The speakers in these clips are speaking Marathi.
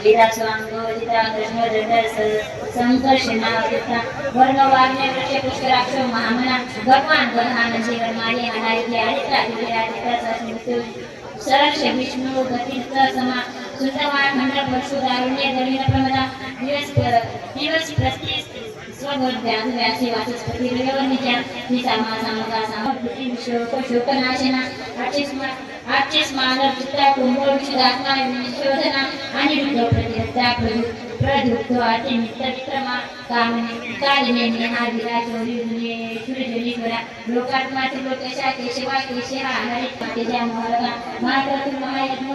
विरासवांगोजिता कृष्णदंडस संकर्षणावृता वर्णवाग्ने वृक्षपुष्कराक्ष महामना भगवान गणान जीवनमाली अनायिते आदित्य आदित्य सस्मृत्यु सरक्ष विष्णु गतित्र समा सुंदरमाळ खंड परशुदारुण्य दलिन प्रमदा दिवस प्रति स्वगत व्याध व्यासी वाचस्पती रेवनित्या निसामा सामगा सामभूती विश्वक शोकनाशना आजचे स्मारक चित्ता कुंभो विशुदात्मा शोधना आणि रुद्र प्रतिहत्या प्रदुग्ध आते मित्र विक्रमा कालिने नेहादिरा चोरी दुनिये करा लोकात्मा त्रिलोकेशा केशवा केशवा हरित तेजा मोहरगा महातृ महायज्ञ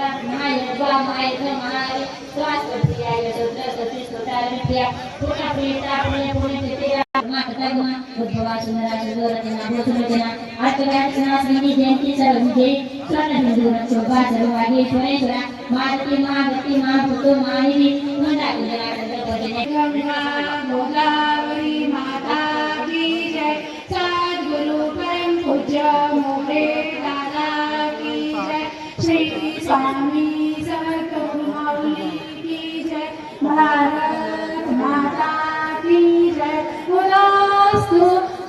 महाहरि स्वास्थ्य यशोत्र सती स्तोत्रारित्या पूर्ण प्रियता पुण्य तिथेया मातृगमा उद्भवा सुंदरा सुंदरजना भूतरजना आत्मज्ञानसना स्मिनी जयंती सर्वविजय स्वर्ण बिंदू शोभा सर्ववागेश्वरेश्वरा मारुति महागति महाभूतो माहिनी मंदाकिरा भजने गंगा गोदावरी माता की जय सद्गुरु परम पूज्य मोरे दादा की जय श्री स्वामी समर्थ गुरुमाऊली की जय भारत माता की जय बोलोस्तु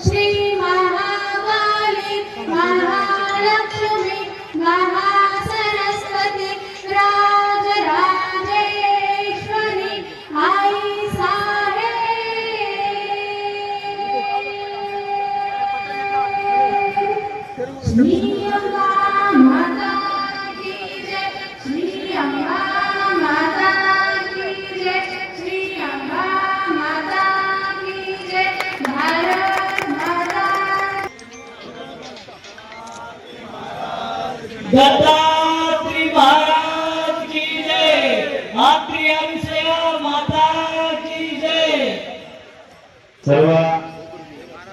श्री महाकाली महालक्ष्मी महासरस्वती राजराजेश्वरी आई साहेब श्री अंबा माता की जय श्री अंबा माता की जय श्री अंबा माता की जय भारत माता दत्तात्री महाराज की जय मातृ अंशया माता की जय। सर्व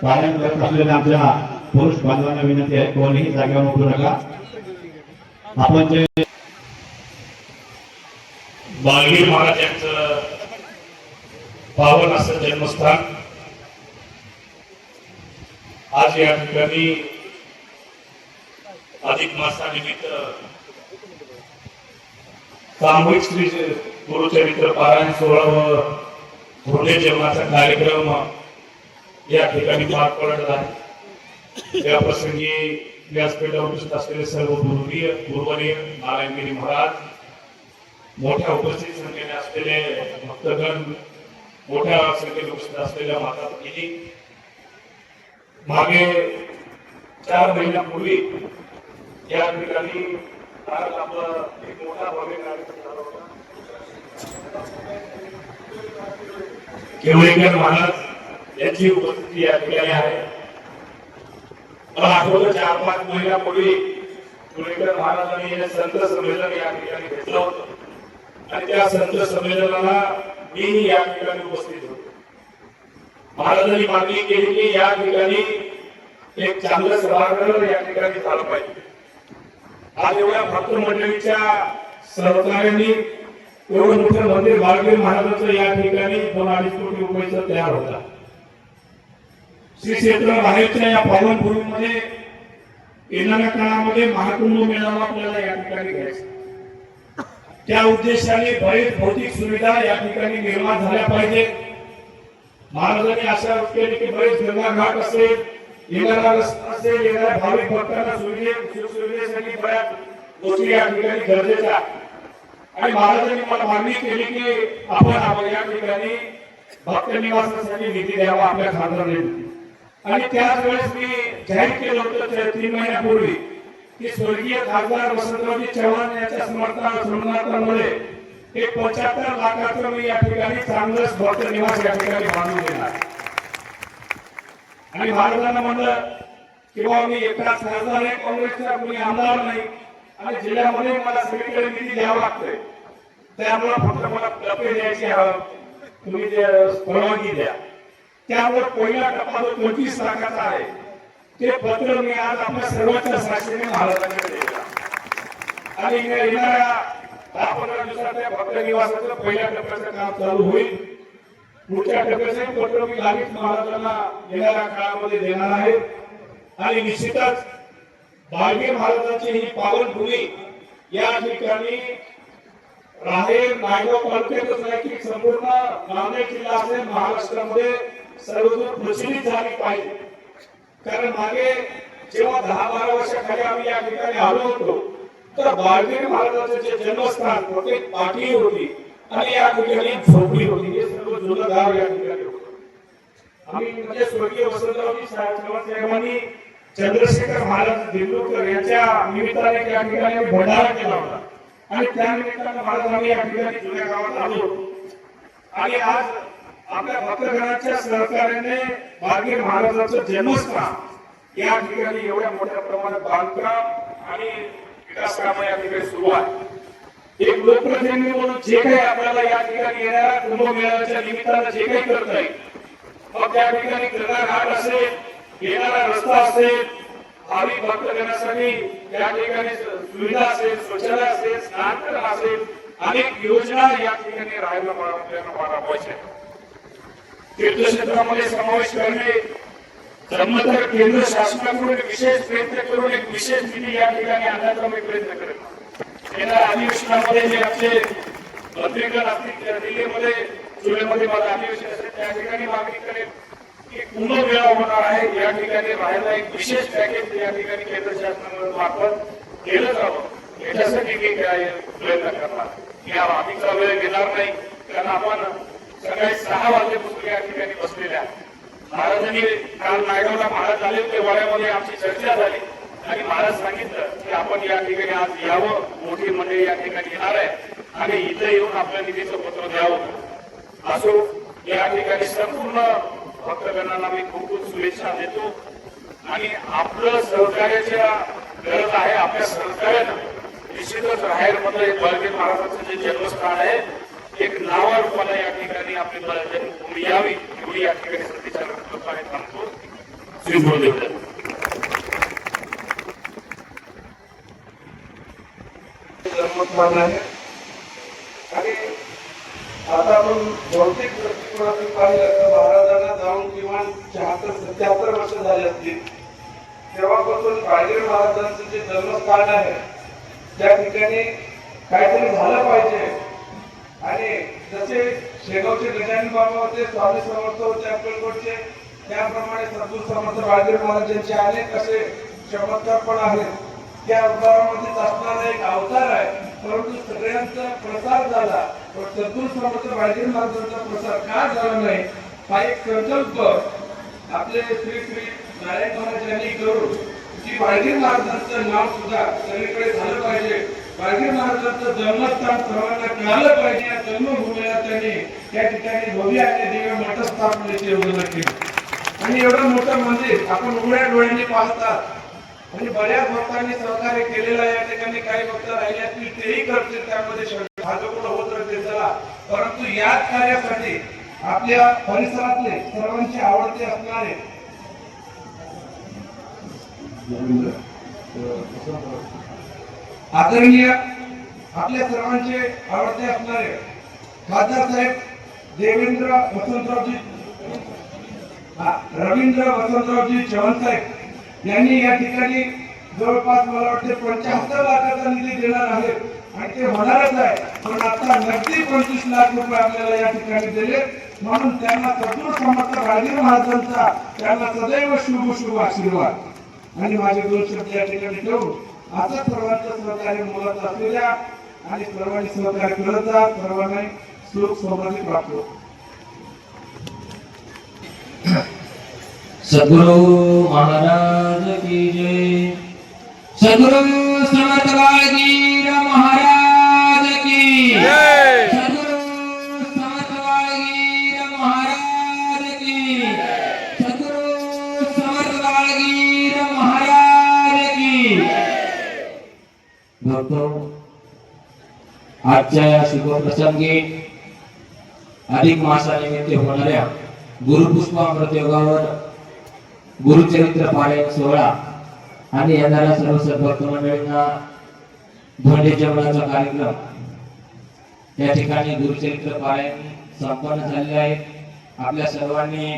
पालन करत असलेल्या आमच्या पुरुष बांधवांना विनंती आहे कोणीही जागेवर उभू नका। आपण जे बाळगीर महाराज यांचं पावन असं जन्मस्थान आज या ठिकाणी अधिक मासानिमित्त सामूहिक श्री गुरुचरित्र पारायण सोहळा व धोंडे जेवणाचा कार्यक्रम या ठिकाणी पार पडत आहे। त्या प्रसंगी व्यासपीठावर उपस्थित असलेले सर्व गुरुवर्य नारायणगिरी महाराज मोठ्या उपस्थित संख्येने असलेले भक्तगण मोठ्या संख्येने उपस्थित असलेल्या माता भगिनी मागे 4 महिन्यापूर्वी या ठिकाणी आपला एक मोठा भव्य कार्यक्रम झाला होता। केवळेकर महाराज यांची उपस्थिती या ठिकाणी आहे। मला आठवतं 4-5 महिन्यापूर्वी केवळेकर महाराजांनी संत संमेलन या ठिकाणी घेतलं होतं आणि त्या संत संमेलनाला मी या ठिकाणी उपस्थित होतो। महाराजांनी मागणी केली की या ठिकाणी एक चांगलं सभागृह या ठिकाणी झालं पाहिजे। आज एवढ्या भक्त मंडळीच्या सहकार्याने एवढं मोठं मंदिर बाळगीर महाराजांचं या ठिकाणी 2-2.5 कोटी रुपयाचं तयार होता। श्री क्षेत्र बाहेरच्या या पावनभूमीमध्ये येणाऱ्या काळामध्ये महाकुंभ मेळावा आपल्याला या ठिकाणी घ्यायचा। त्या उद्देशाने बरेच भौतिक सुविधा या ठिकाणी निर्माण झाल्या पाहिजे। महाराजांनी अशा केली की बरेच गंगा घाट असेल येणारा रस्ता असेल येणाऱ्या भाविक भक्तांना सुविधेसाठी बऱ्याच गोष्टी या ठिकाणी गरजेच्या आणि महाराजांनी मला मागणी केली की आपण या ठिकाणी भक्त निवासासाठी निधी द्यावा आपल्या खासदारांनी आणि त्याच वेळेस मी जाहीर केलं होतं 3 महिन्यापूर्वी की स्वर्गीय खासदार वसंतरावजी चव्हाण यांच्या समर्थनामुळे एक 75 लाखाचं मी या ठिकाणी चांगलंच भक्त निवास या ठिकाणी बांधून देणार आणि महाराजांना म्हणलं की बाबा मी एकटाच खासदार आहे काँग्रेसचा कोणी आमदार नाही आणि जिल्ह्यामध्ये मला सगळीकडे निधी द्यावा लागतोय त्यामुळे फक्त मला टप्पे द्यायचे तुम्ही परवानगी द्या। त्यामुळे पहिला टप्पा जो 25 लाखाचा आहे ते पत्र मी आज आपल्या सर्वांच्या साक्षीने महाराजांकडे दिलं आणि येणाऱ्या 10-15 दिवसात त्या भक्त निवासाचं पहिल्या टप्प्याचं काम चालू होईल। पुढच्या टप्प्याचं पत्र मी लागेच महाराजांना येणाऱ्या काळामध्ये देणार आहे आणि निश्चितच बाळगीर महाराजांची ही पावनभूमी या ठिकाणी राहेर नायगाव तालुक्यातच नाही की संपूर्ण नांदेड जिल्हा असेल महाराष्ट्रामध्ये सर्वदूर प्रचलित झाली पाहिजे. कारण मागे जेव्हा 10-12 वर्षाखाली आम्ही या ठिकाणी आलो होतो तर बाळगीर महाराजांचे जे जन्मस्थान प्रत्येक पाठी होती आणि या ठिकाणी झोपडी होती. हे सर्व जुनं गाव या ठिकाणी होतं. आम्ही म्हणजे स्वर्गीय वसंतरावजी साहेबांनी चंद्रशेखर महाराज देवलूरकर यांच्या निमित्ताने त्या ठिकाणी भंडारा केला होता आणि त्या निमित्ताने महाराजांनी या ठिकाणी जुन्या गावात आलो आणि आज आपल्या भक्तगणाच्या सहकार्याने बाळगीर महाराजांचं जन्मस्थान या ठिकाणी एवढ्या मोठ्या प्रमाणात बांधकाम आणि विकास कामं या ठिकाणी सुरू आहे. एक लोकप्रतिनिधी म्हणून जे काही आपल्याला या ठिकाणी येणाऱ्या कुंभमेळ्याच्या निमित्तानं जे काही करता येईल मग त्या ठिकाणी गंगा घाट असेल, येणारा रस्ता असेल, भाविक भक्तगणासाठी त्या ठिकाणी सुविधा असेल, शौचालय असेल, स्नानगृह असेल, अनेक योजना या ठिकाणी राबवायच्या. तीर्थक्षेत्रामध्ये समावेश करणे जमलं तर केंद्र शासनाकडून विशेष प्रयत्न करून एक विशेष निधी या ठिकाणी आणण्याचा मी प्रयत्न करेन. येणाऱ्या अधिवेशनामध्ये जे आमचे मंत्रीगण असतील दिल्लीमध्ये जुलैमध्ये माझं अधिवेशन असेल त्या ठिकाणी मागणी करेन की कुंभमेळा होणार आहे या ठिकाणी राहायला एक विशेष पॅकेज या ठिकाणी केंद्र शासनामार्फत केलं जावं याच्यासाठी मी प्रयत्न करणार. या अधिकचा वेळ घेणार नाही कारण आपण सकाळी 6 वाजल्यापासून या ठिकाणी बसलेले आहे. महाराजांनी काल नायगावला महाराज आले होते, वाड्यामध्ये आमची चर्चा झाली आणि महाराज सांगितलं की आपण या ठिकाणी आज यावं, मोठी मंडळी या ठिकाणी येणार आहे आणि इथे येऊन आपल्या निधीचं पत्र द्यावं. असो या ठिकाणी संपूर्ण भक्तगणांना मी खूप खूप शुभेच्छा देतो आणि आपलं सहकार्याच्या गरज आहे. आपल्या सहकार्यानं निश्चितच राहेर मध्ये बाळगीर महाराजांचं जे जन्मस्थान आहे एक नावारूपाला या ठिकाणी आपली जन्मभूमी यावी एवढी या ठिकाणी सध्याच्या लोकांनी थांबतो. श्री गुरुदेव. जन्मस्थान आहे आणि आता आपण भौतिक दृष्टिकोनातून पाहिलं तर महाराजांना जाऊन किमान 76-77 वर्ष झाले असतील. तेव्हापासून बाळगीर महाराजांचं जे जन्मस्थान आहे त्या ठिकाणी काहीतरी झालं पाहिजे आणि जसे शेगावचे गजानन बाबा होते, स्वामी समर्थ होते अक्कलकोटचे, त्याप्रमाणे सद्गुरू समर्थ बाळगीर महाराजांचे अनेक असे चमत्कार पण आहेत. त्या अवतारामध्येच असणारा एक अवतार आहे परंतु सगळ्यांचा प्रसार झाला पण सद्गुरू समर्थ बाळगीर महाराजांचा प्रसार का झाला नाही हा एक संकल्प आपले श्री श्री नारायण महाराज यांनी करून की बाळगीर महाराजांचं नाव सुद्धा सगळीकडे झालं पाहिजे. बाळगीर महाराजांचं जन्मस्थान सर्वांना कळालं पाहिजे. या जन्मभूमीला त्यांनी त्या ठिकाणी भव्य आणि दिव्य मठ स्थापनेची योजना केली आणि एवढं मोठं मंदिर आपण उघड्या डोळ्यांनी पाहतात आणि बऱ्याच भक्तांनी सहकार्य केलेलं या ठिकाणी काही भक्त राहिले असतील तेही करतील त्यामध्ये भाजपला होत राहते चला. परंतु याच कार्यासाठी आपल्या परिसरातले सर्वांचे आवडते असणारे आदरणीय आपल्या सर्वांचे आवडते असणारे खासदार साहेब देवेंद्र वसंतरावजी रवींद्र वसंतरावजी चव्हाण साहेब यांनी या ठिकाणी जवळपास मला वाटते 75 लाखाचा निधी देणार आहेत आणि ते होणारच आहे. पण आता नक्की 25 लाख रुपये आपल्याला या ठिकाणी दिले म्हणून त्यांना सद्गुरू समर्थ बाळगीर महाराजांचा त्यांना सदैव शुभ शुभ आशीर्वाद आणि माझे 2 शब्द या ठिकाणी ठेवून आता सर्वांचं सहकार्य मुलात असलेल्या आणि सर्वांनी सहकार्य करत जा. सर्वांना सुख समृद्धी प्राप्त हो. सद्गुरु महाराज की जय. सद्गुरु समर्थ बाळगीर महाराज की जय. सद्गुरु समर्थ बाळगीर महाराज की जय. सद्गुरु समर्थ बाळगीर महाराज की जय. भक्तो, आजच्या या शुभ प्रसंगी अधिक मासानिमित्त होणाऱ्या गुरुपुष्पामृत योगावर गुरुचरित्र पारायण सोहळा आणि येणाऱ्या सर्व सद्भक्त मंडळींना धोंडे जेवणाचा कार्यक्रम या ठिकाणी गुरुचरित्र पारायण संपन्न झालेले आहे. आपल्या सर्वांनी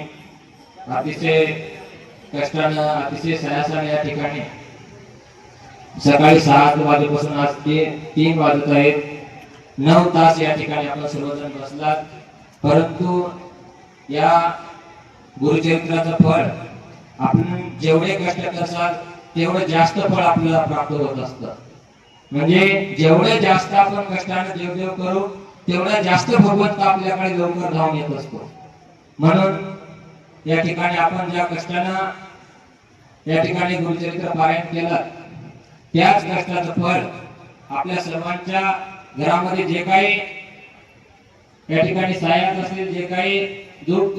अतिशय कष्टानं अतिशय सायासाने या ठिकाणी सकाळी 7 वाजेपासून आज ते 3 वाजत आहेत 9 तास या ठिकाणी आपण सर्वजण बसलात, परंतु या गुरुचरित्राचं फळ आपण जेवढे कष्ट करसाल तेवढं जास्त फळ आपल्याला प्राप्त होत असतं. म्हणजे जेवढे जास्त आपण कष्टाने देवदेव करू तेवढा जास्त भगवंत आपल्याकडे लवकर धावून येत असतो. म्हणून या ठिकाणी आपण ज्या कष्टानं या ठिकाणी गुरुचरित्र पारायण केलं त्याच कष्टाचं फळ आपल्या सर्वांच्या घरामध्ये जे काही या ठिकाणी सायात असेल, जे काही दुःख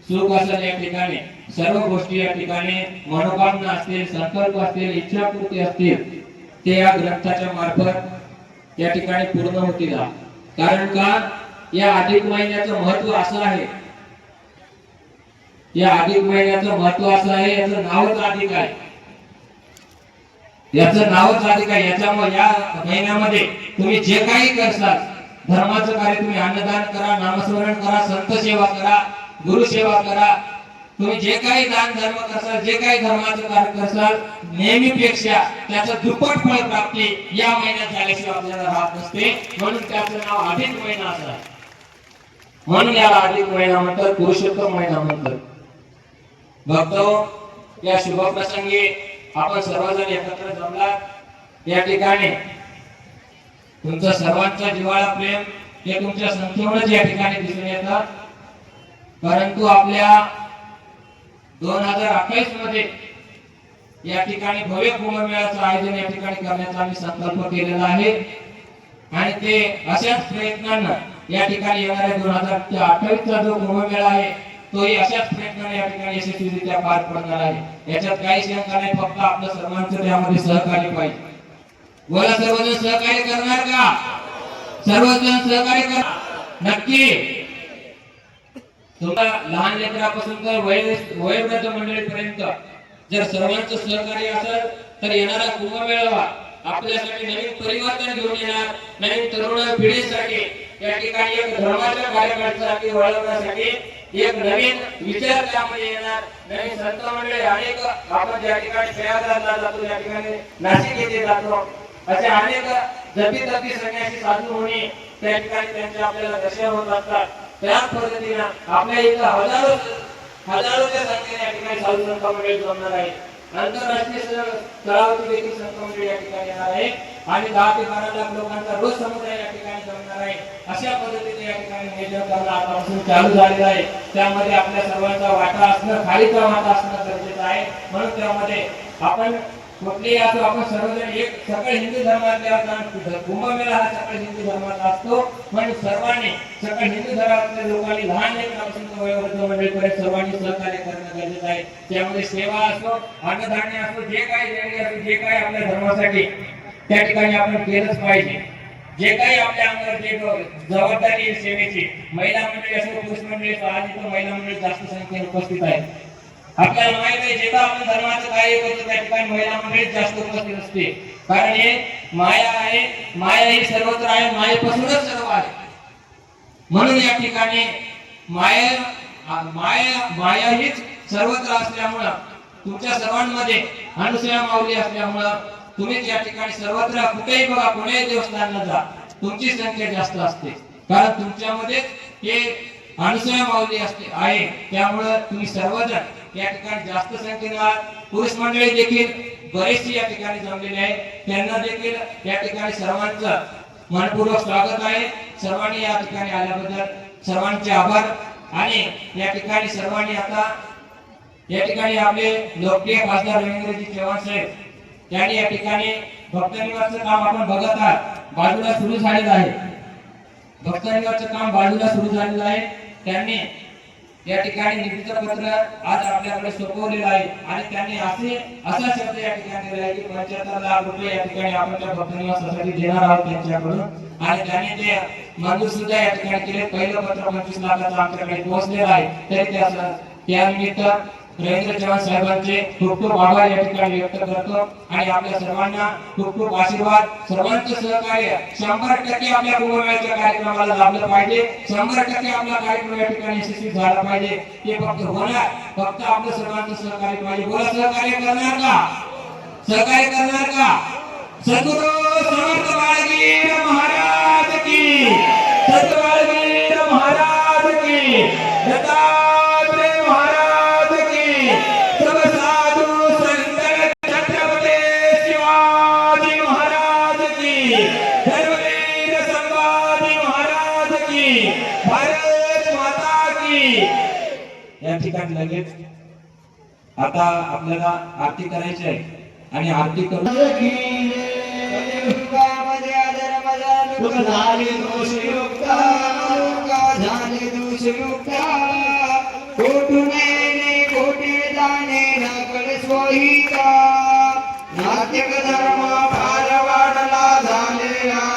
सुख असेल, या ठिकाणी सर्व गोष्टी या ठिकाणी मनोकामना असतील, संकल्प असतील, इच्छापूर्ती असतील, ते या ग्रंथाच्या मार्फत या ठिकाणी पूर्ण होतील. कारण का या अधिक महिन्याचं महत्व असं आहे, या अधिक महिन्याचं महत्व असं आहे, याचं नावच अधिक आहे, याचं नावच अधिक आहे. याच्यामुळे या महिन्यामध्ये तुम्ही जे काही करसाल, धर्माचं कार्य, तुम्ही अन्नदान करा, नामस्मरण करा, संत सेवा करा, गुरु सेवा करा, तुम्ही जे काही दान धर्म करसाल, जे काही धर्माचं कार्य करसाल, नेहमीपेक्षा त्याचं दुप्पट फळ प्राप्ती या महिन्यात झाल्याशिवाय आपल्याला राहत नसते. म्हणून त्याचं नाव अधिक महिना असं आहे. म्हणून याला अधिक महिना म्हणतात, पुरुषोत्तम महिना म्हणतात. भक्तो, या शुभ प्रसंगी आपण सर्वजण एकत्र जमलात. या ठिकाणी तुमचं सर्वांचा जिव्हाळा प्रेम हे तुमच्या संख्येवरच या ठिकाणी दिसून येतं. परंतु आपल्या 2028 मध्ये या ठिकाणी भव्य कुंभमेळ्याचं आयोजन या ठिकाणी करण्याचा आम्ही संकल्प केलेला आहे आणि ते अशाच प्रयत्नांना या ठिकाणी येणाऱ्या 2028चा जो कुंभमेळा आहे तोही अशाच प्रयत्नाने या ठिकाणी यशस्वीरित्या पार पडणार आहे. याच्यात काही शंका नाही, फक्त आपलं सर्वांचं त्यामध्ये सहकार्य पाहिजे. बोला, सर्वजण सहकार्य करणार का? सर्वजण सहकार्य कर नक्की. तुम्हाला लहान लेकरापासून तर वयोवृद्ध मंडळीपर्यंत जर सर्वांचं सहकार्य असेल तर येणारा कुंभमेळावा आपल्यासाठी नवीन परिवर्तन घेऊन येणार. नवीन तरुण पिढीसाठी या ठिकाणी एक धर्माच्या कार्यक्रमासाठी वळवण्यासाठी एक नवीन विचार त्यामध्ये येणार. नवीन संत मंडळी अनेक, आपण ज्या ठिकाणी प्रयागराजला जातो, या ठिकाणी नाशिक येथे जातो, असे अनेक जपी संन्यासी साधू मुनी त्या ठिकाणी त्यांचे आपल्याला दर्शन होत असतात. त्याच पद्धतीनं आपल्या इथं हजारोच्या संख्येने या ठिकाणी साधू संत मंडळी जमणार आहे. आंतरराष्ट्रीय स्तरावरती देखील संत मंडळी या ठिकाणी येणार आहे आणि 10 ते 12 लाख लोकांचा रोज समुदाय या ठिकाणी जमणार आहे. अशा पद्धतीने या ठिकाणी नियोजन करणं आतापासून चालू झालेलं आहे. त्यामध्ये आपल्या सर्वांचा वाटा असणं, खालीचा वाटा असणं गरजेचं आहे. म्हणून त्यामध्ये आपण कुठलेही असो, आपण सर्वजण एक सकळ हिंदू धर्मातल्या कुंभमेळा हा सकळ हिंदू धर्माचा असतो. म्हणून सर्वांनी सकळ हिंदू धर्मातल्या लोकांनी लहान लेकरापासून वयोवृद्ध मंडळीपर्यंत सर्वांनी सहकार्य करणं गरजेचं आहे. त्यामध्ये सेवा असो, अन्नधान्य असो, जे काही देणगी असो, जे काही आपल्या धर्मासाठी त्या ठिकाणी आपण केलंच पाहिजे. जे काही आपल्या अंगावर जे जबाबदारी आहे सेवेची, महिला मंडळी असो, पुरुष मंडळी असो, आज इथं महिला मंडळी जास्त संख्येने उपस्थित आहेत. आपल्याला माहित आहे, जेव्हा आपण धर्माचं कार्य करतो त्या ठिकाणी महिला मंडळी जास्त उपस्थित असते. कारण हे माया आहे, माया ही सर्वत्र आहे, मायेपासूनच सर्व आहे. म्हणून या ठिकाणी माया हीच सर्वत्र असल्यामुळं, तुमच्या सर्वांमध्ये अनुसूया माऊली असल्यामुळं तुम्ही या ठिकाणी सर्वत्र कुठेही बघा, कोणत्याही देवस्थानाला जा, तुमची संख्या जास्त असते. कारण तुमच्यामध्ये हे अनुसूया माऊली असते आहे. त्यामुळं तुम्ही सर्वजण या ठिकाणी जास्त संख्येने आहात. पुरुष मंडळी देखील बरेचसे या ठिकाणी जमलेले आहेत. त्यांना देखील या ठिकाणी सर्वांचं मनपूर्वक स्वागत आहे. सर्वांनी या ठिकाणी आल्याबद्दल सर्वांचे आभार. आणि या ठिकाणी सर्वांनी आता या ठिकाणी आपले लोकप्रिय खासदार रवींद्रजी चव्हाण साहेब त्यांनी या ठिकाणी भक्तनिवासचं काम आपण बघत आहात, बाजूला सुरू झालेलं आहे. भक्तनिवासचं काम बाजूला सुरू झालेलं आहे. त्यांनी या ठिकाणी निधीचं पत्र आज आपल्याकडे सोपवलेलं आहे आणि त्यांनी असा शब्द या ठिकाणी दिला आहे की 75 लाख रुपये या ठिकाणी आपण त्या भक्तनिवासासाठी देणार आहोत त्यांच्याकडून. आणि त्यांनी ते मंजूर सुद्धा या ठिकाणी केले. पहिलं पत्र 25 लाखाचं आमच्याकडे पोहोचलेलं आहे. तरी त्यानिमित्त रवींद्र चव्हाण साहेबांचे खूप खूप आभार या ठिकाणी व्यक्त करतो आणि आपल्या सर्वांना खूप खूप आशीर्वाद. सर्वांचं सहकार्य 100% आपल्या कुंभमेळ्याच्या कार्यक्रमाला लाभलं पाहिजे. 100% आपला कार्यक्रम या ठिकाणी यशस्वी झाला पाहिजे. ते फक्त होणार, फक्त आपलं सर्वांचं सहकार्य पाहिजे. बोला, सहकार्य करणार का? सहकार्य करणार का? सद्गुरू समर्थ बाळाजी महाराज की की, सतवाळवीर महाराज की, दत्तात्रेय महाराज की, सब साधु संत छत्रपती शिवाजी महाराज की, धर्मवीर संभाजी महाराज की, भारत माता की. या ठिकाणी लगेच आता आपल्याला आरती करायची आहे आणि आरती करून झाले दोषयुक्त कोटुने कोटे जाणे नकल सोयीचा नाट्यक धर्म फार वाढला झाले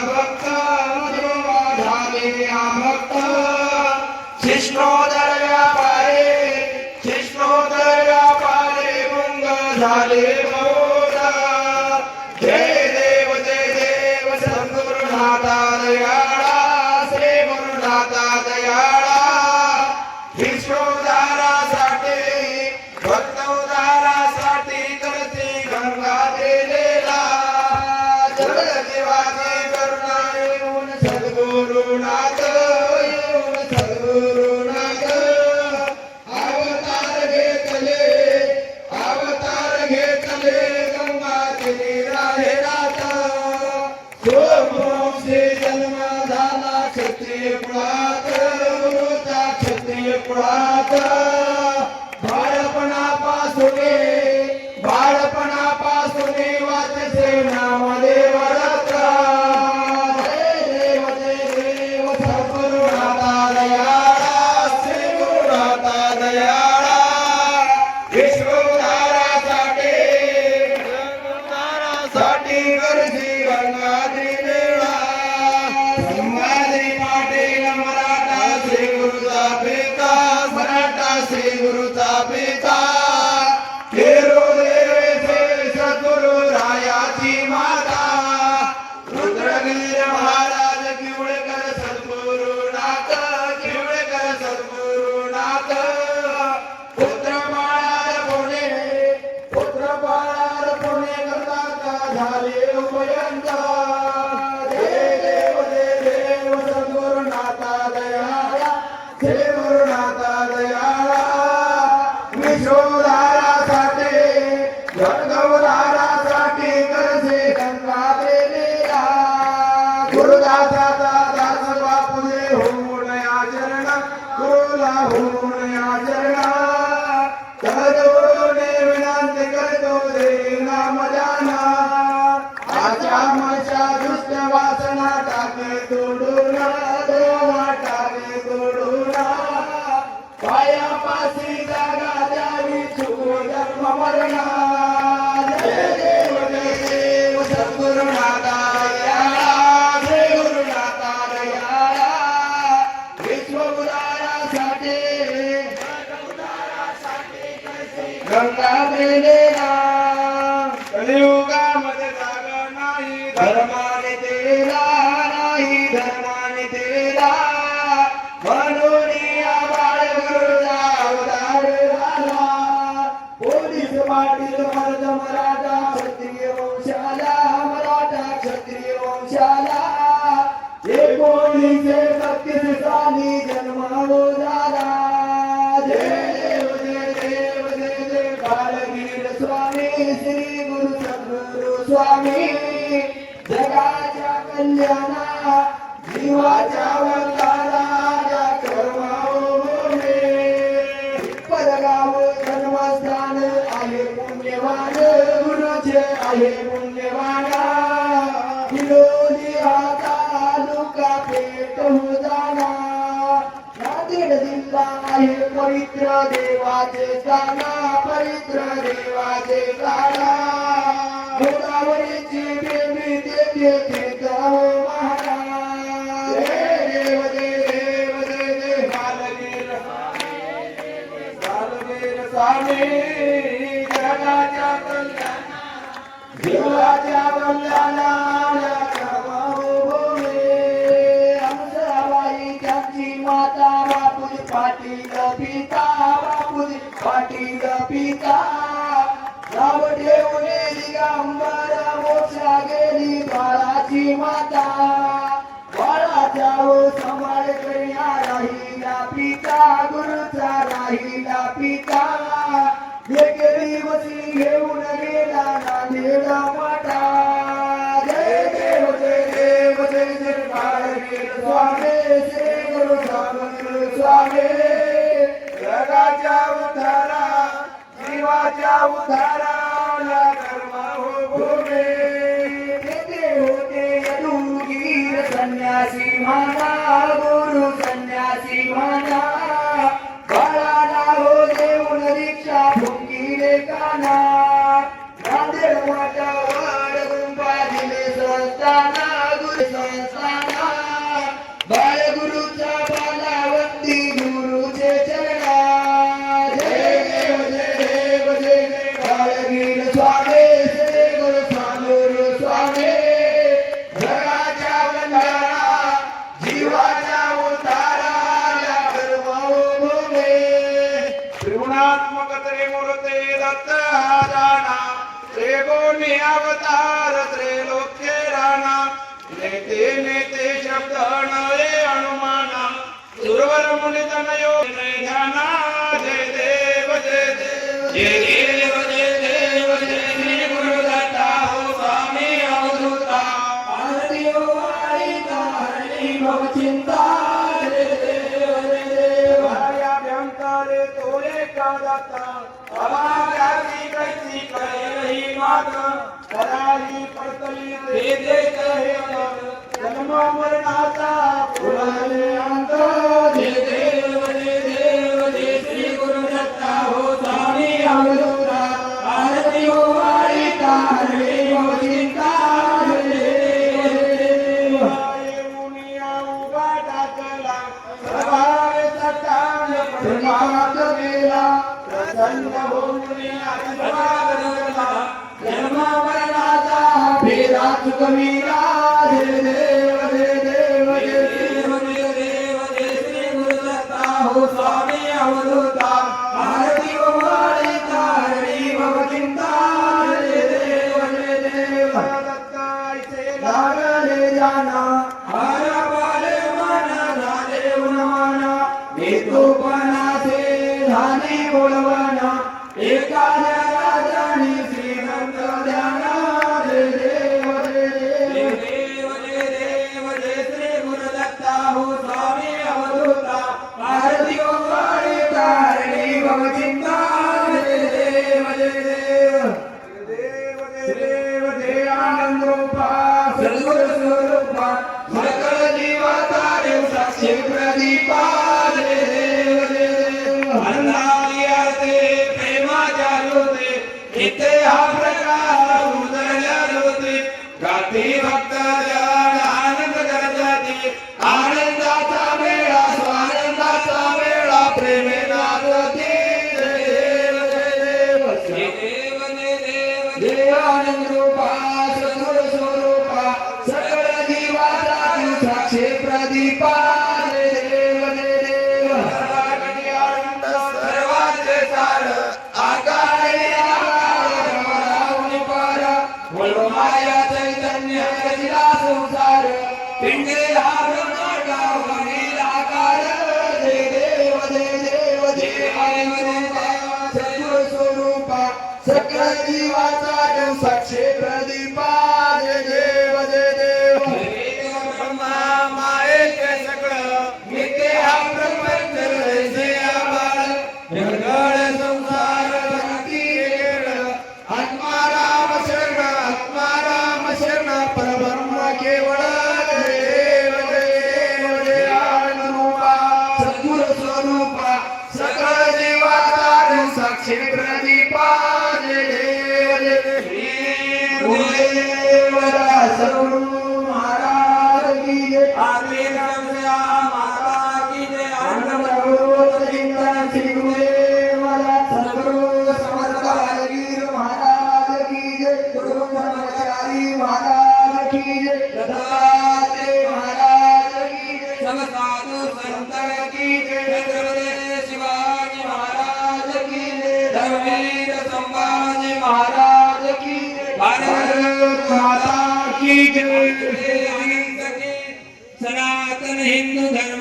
भक्त देवा झाले भक्त शिष्णोदर व्यापारे मुंग झाले मोरा. जय देव सद्गुरुनाथा दयाळा श्री गुरुनाथा दयाळा विश्वोद्धारासाठी भक्त उद्धारासाठी करते गंगा दिलेला जग जीवाची करुणा येऊन सद्गुरुनाथ बाळपणापासून वाचसे नामदेव रत्न. जय देव सद्गुरुनाथा दयाळा श्री गुरुनाथा दयाळा विश्वोद्धारासाठी गरजी गंगाधरी वेळा. संभाजी पाटील मराठा श्री गुरुचा पिता मराठा श्री गुरुचा पिता सद्गुरु रायाची माता रुद्रवीर महाराज किवळेकर सद्गुरुनाथ पुत्र बाळार पुणे करता झाले उपयंत. जय देव सद्गुरुनाथा दयाळा श्री गुरुनाथा दयाळा विश्वोद्धारासाठी जगदोद्धारासाठी करसे गंगा दिलेला गुरुदासाचा दास बापुले होऊन आचरण गुरुला होऊन आचरण सहजोने विनंती करतो दे नाम जाना आशा मशा दुष्ट वासना टाके तोडून देवा टाके तोडून पायापासी जागा द्यावी चुको जन्म मरणा. जय देव सद्गुरुनाथा दयाळा श्री गुरुनाथा दयाळा विश्वोद्धारासाठी गंगा दिलेला कलियुगामध्ये जागा नाही धर्माने दिला म्हणून या बाळगुरुचा अवतार झाला. पोलीस पाटील मर्द मराठा क्षत्रिय वंशाला 1932 साली जन्मालो झाला. जय देव बाळगीर स्वामी श्री गुरु सद्गुरु स्वामी जगाच्या कल्याणा जीवाच्या वंताला कर्मावने परगाव जन्मस्थान आहे पुण्यवान गुरुचे आहे पुण्यवाना. विरोधी तालुका पेट हो जाना. नांदेड जिल्हा आहे पवित्र देवाचे स्थान गोदावरीची बेबी देते तीर्थाव महाराज. जय देव बालवीर स्वामी जगाच्या जीवाच्या कल्याणाला कर्मभूमी. अंसाबाई त्यांची माता बापूजी पाटील पिता नाव ठेवणे दिगंबर मोक्षा गेली बाळाची माता. बाळाचा हो सांभाळ करण्या राहिला पिता गुरुचा राहिला पिता एक दिवशी घेऊन गेला नांदेड माता जय देव जय देव जय जय बाळगीर स्वामी श्री गुरु स्वामी जगाच्या उद्धारा जीवाच्या उद्धाराला कर्मा हो भूमी तेथे होते यदुगीर संन्यासी म्हणा गुरु संन्यासी म्हणा बाळाला हो देऊन दीक्षा भुंगिले काना नांदेड वाटावर गुंपा दिले संस्थाना गुरु संस्थाना बाळ गुरुचा बालावंती गुरुचे चरणा जय देव जय देव जय जय बाळगीर स्वामी श्री गुरु स्वामी जगाच्या वंदना जीवाच्या उद्धाराला कर्मो भूमी त्रिगुणात्मक त्रिमूर्ते दत्त जाना त्रिगुणी अवतार त्रैलोक्य राणा नेते नेते शब्द नये अनुमाना सुरवर मुनि तनयो ध्याना जय देव जय देव जय देव जय देव जय श्री गुरु दत्ता हो स्वामी अवधूता आरती वाळीता हरणी भव चिंता जय देव जय देव माया व्यंतरे तो एका दाता अभाग्याची कैसी करेही माता कराही पडतली ते देत हे जन्म मरणाचा फुलले अंत जय देव जय देव जय श्री गुरु दत्ता हो स्वामी अवधूता आरती वाळीता हरणी भव चिंता जय देव जय देव मुनिया उभा टाकला प्रभाव सत्तान प्रभात गेला प्रसन्न होऊन जन्म मरणाचा फेरा चुकविला जय देव जय देव जय देव जय देव जय श्री गुरु दत्ता हो स्वामी अवधूता आरती वाळीता हरणी भव चिंता जय देव जय देव दत्ताचे लागले जाना हर बाले मना झाले उन्माना हेतूपणाचे झाले बोलवाना एका राजाने श्रीमंत ध्याना जय देव जय देव जय देव जय श्री गुरु दत्ता हो स्वामी अवधूता आरती वाळीता हरणी भव चिंता जय देव जय देव जय देव जय आनंद रूपा सद्गुरु स्वरूपा सकळ जीवाचा देव साक्षी प्रदीपा जय देव जय देव अंधारिया ते प्रेमाच्या ज्योती इथे हा प्रकार उदया ज्योती गाती भक्त जन आनंद करताती आनंदाचा मेळा स्वानंदाचा मेळा प्रेमे नाचती जय देव जय देव जय देव जय देव जय आनंद रूपा सद्गुरु स्वरूपा सकळ जीवाचा देव साक्षी प्रदीपा जय देव जय देव सर्वांगी आनंद सर्वांचे सार आकारे आकार ब्रह्मरावणी पार बोलो माया चैतन्य रचिला संसार पिंडे हा ब्रह्मांडा वरील आकार जय देव जय देव जय आनंद रूपा सद्गुरु स्वरूपा सकळ जीवाचा देव साक्षी प्रदीपा जय देव जय देव ब्रह्मा मायेचे सगळं नित्य हा ब्रह्मचर्य जय आभाळ जगळ संसार भक्ती केळ आत्माराम शरण परब्रह्म केवळ जय देव जय देव जय आनंद रूपा सद्गुरु स्वरूपा सकळ जीवाचा देव साक्षी प्रदीपा जय देव जय देव गुरुदेव सद्गुरु महाराज की जय आदि माता की जय आनंद चिंतन श्री गुरुदेव सद्गुरु समर्थ बालगीर महाराज की जय गुरु ब्रह्मचारी महाराज की जय दत्तात्रेय महाराज की जय सब साधु संत की जय छत्रपती शिवाजी महाराज की जय धर्मवीर संभाजी महाराज की जय भारत माता की जय अनंत की हिंदू धर्म